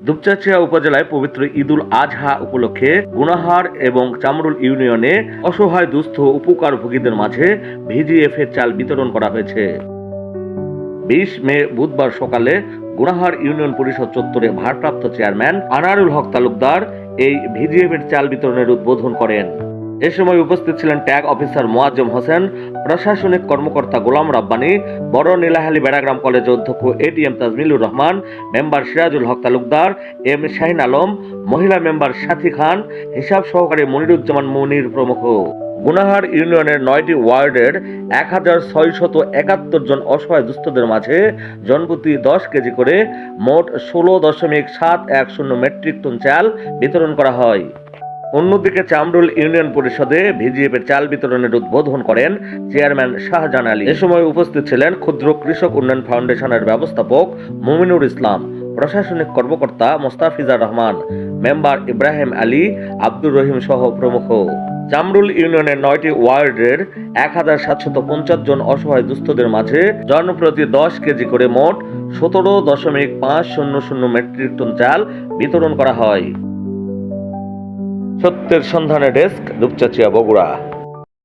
দুপচাঁচিয়া উপজেলায় পবিত্র ঈদুল আজহা উপলক্ষে গুনাহার এবং চামরুল ইউনিয়নে অসহায় দুস্থ উপকারভোগীদের মাঝে ভিজিএফ এর চাল বিতরণ করা হয়েছে। 20 মে বুধবার সকালে গুনাহার ইউনিয়ন পরিষদ চত্বরে ভারপ্রাপ্ত চেয়ারম্যান আনারুল হক তালুকদার এই ভিজিএফ এর চাল বিতরণের উদ্বোধন করেন। এ সময় উপস্থিত ছিলেন ট্যাগ অফিসার মোয়াজ্জেম হোসেন, প্রশাসনিক কর্মকর্তা গোলাম রাব্বানী, বড় নীলাহালী বেড়াগ্রাম কলেজের অধ্যক্ষ এটিএম তাজমিলুর রহমান, মেম্বার সিরাজুল হক তালুকদার, এম শাহিন আলম, মহিলা মেম্বার সাথী খান, হিসাব সহকারী মনিরুজ্জামান মুনির প্রমুখ। গুনাহার ইউনিয়নের 9টি ওয়ার্ডের 1671 জন অসহায় দুস্থদের মাঝে জনপ্রতি 10 কেজি করে মোট 16.710 মেট্রিক টন চাল বিতরণ করা হয়। অন্যদিকে চামরুল ইউনিয়ন পরিষদে ভিজিএফ এর চাল বিতরণের উদ্বোধন করেন চেয়ারম্যান শাহজাহান আলী। এ সময় উপস্থিত ছিলেন ক্ষুদ্র কৃষক উন্নয়ন ফাউন্ডেশনের ব্যবস্থাপক মুমিনুর ইসলাম, প্রশাসনিক কর্মকর্তা মোস্তাফিজার রহমান, মেম্বার ইব্রাহিম আলী, আব্দুর রহিম সহ প্রমুখ। চামরুল ইউনিয়নের 9টি ওয়ার্ডের 1750 জন অসহায় দুস্থদের মাঝে জনপ্রতি 10 কেজি করে মোট 17.500 মেট্রিক টন চাল বিতরণ করা হয়। সত্যের সন্ধানে ডেস্ক, দুপচাঁচিয়া, বগুড়া।